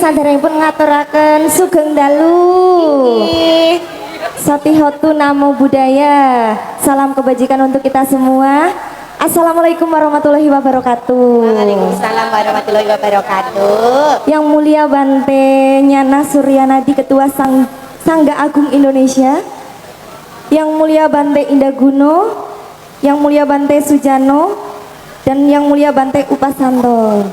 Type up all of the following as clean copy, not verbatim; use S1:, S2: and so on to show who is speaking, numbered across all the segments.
S1: saderengipun ngaturaken sugeng dalu. Satihotu namo budaya. Salam kebajikan untuk kita semua. Assalamualaikum warahmatullahi wabarakatuh.
S2: Waalaikumsalam warahmatullahi wabarakatuh.
S1: Yang mulia Bante Nyana Suryanadi Ketua Sangga Agung Indonesia, yang mulia Bante Indaguno, yang mulia Bante Sujano, dan yang mulia Bante Upasanto.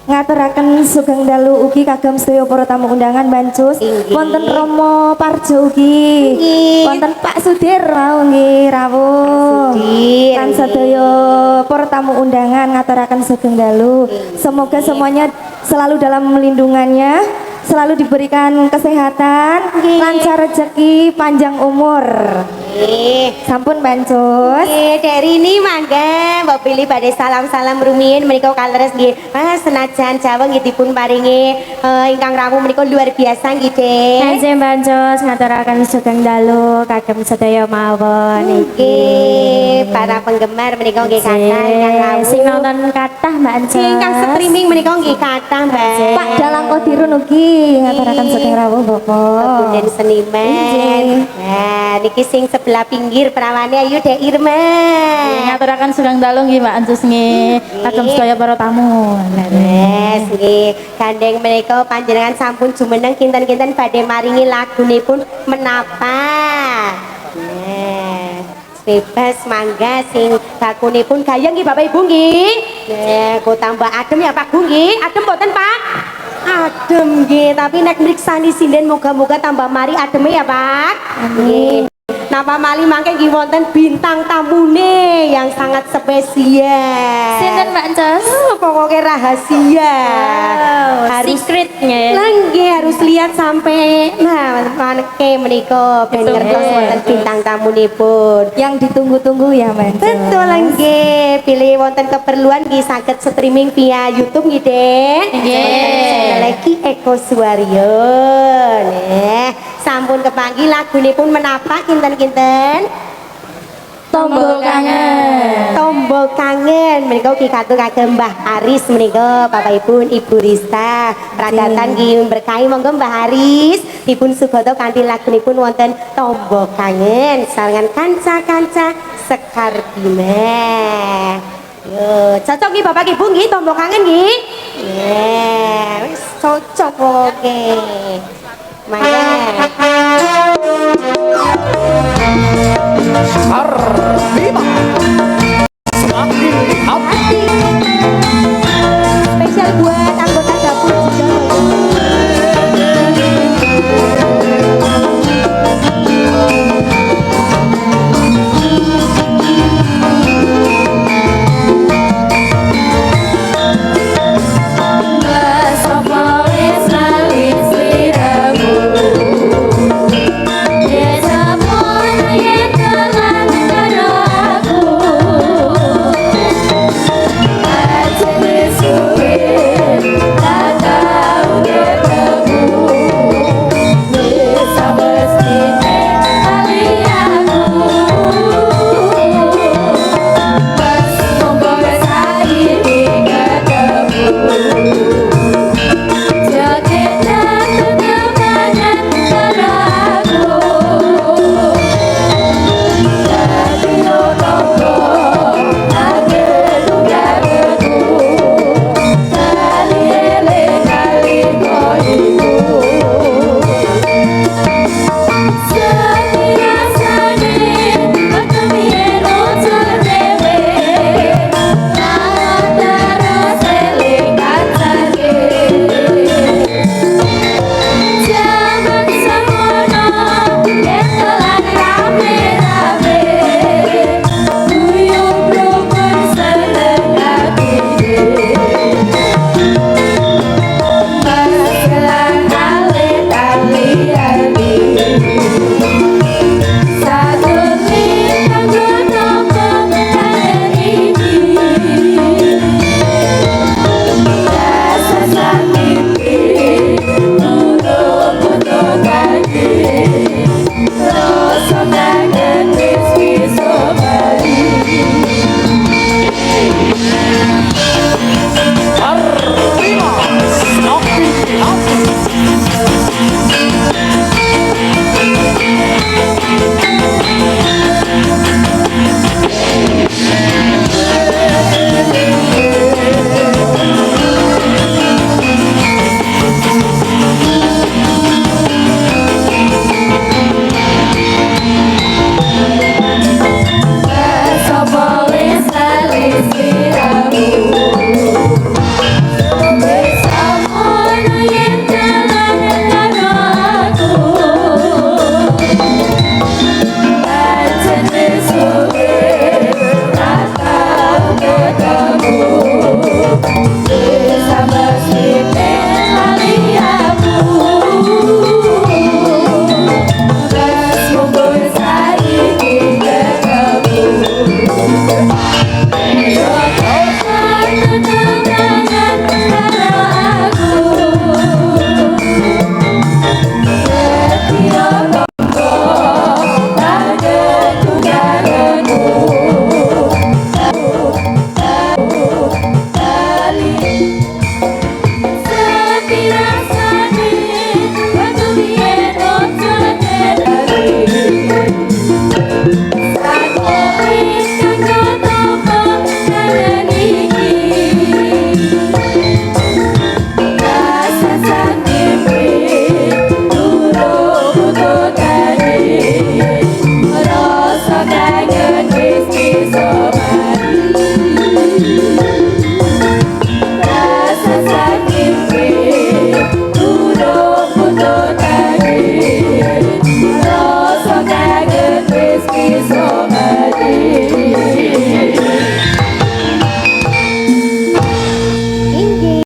S1: Ngaturaken sugeng dalu ugi kagem sedaya para tamu undangan Bancus. Wonten Romo Parjo ugi. Wonten Pak Sudir nggih rawuh. Kan sedaya para tamu undangan ngaturaken sugeng dalu. Semoga semuanya selalu dalam lindungannya, selalu diberikan kesehatan, lancar rezeki, panjang umur. Sampun Bancus.
S2: Dari ini mangga mbok pilih badhe salam-salam rumiyin menika kaleres nggih. Mas senajan Jawa nggih dipun paringi ingkang rawuh menika luar biasa nggih, Dek.
S1: Nggih Bancus ngaturaken sugeng dalu kagem sedaya mawon
S2: iki. Para penggemar menika nggih kathah ingkang rawuh.
S1: Sing nonton kathah Mbak Ence.
S2: Ingkang streaming menika nggih kathah, Mbak.
S1: Pak Dalang Kodirun ugi ngaturaken sugeng rawuh Bapak.
S2: Kemudian seniman. Nah, niki sing sebelah pinggir perawane ayo Dek Irma.
S1: Ngaturaken sugeng dalu nggih Mbak Anjus nggih kagem sedaya para tamu.
S2: Leres nggih. Gandeng menika panjenengan sampun jumeneng kinten-kinten badhe maringi lagunipun menapa. Nah, bebas mangga sing bakunipun gayeng nggih Bapak Ibu nggih. Nah, kok tambah adem ya Pak Bu nggih. Adem mboten Pak? Adem nggih, tapi nek mriksani sinden moga-moga tambah mari ademe ya Pak. Nggih. Napa mali mangke nggih wonten bintang tamune yang sangat spesial.
S1: Sinten Mbak Anjus?
S2: Pokoknya rahasia. Harus
S1: secretnya.
S2: Nggih harus lihat sampai maneke menika ben ngertos wonten bintang tamunipun.
S1: Yang ditunggu-tunggu ya Mbak Anjus.
S2: Betul nggih, pilih wonten keperluan nggih saged streaming via YouTube nggih, Dek.
S1: Nggih.
S2: Lagi Eko Suwaryo. Neh, sampun kepanggih lagunipun menapa kinten-kinten?
S1: Tombol kangen.
S2: Tombol kangen menika ugi katur kagem Mbah Aris menika Bapak Ibu Ibu Rista pradatan nggih berkahi monggo Mbah Aris dipun sugata kanthi lagunipun wonten tombol kangen sarengan kanca-kanca Sekar Bima. Yo cocok nggih Bapak Ibu nggih tombol kangen nggih. Wis cocok oke. Mangga.
S3: Bima.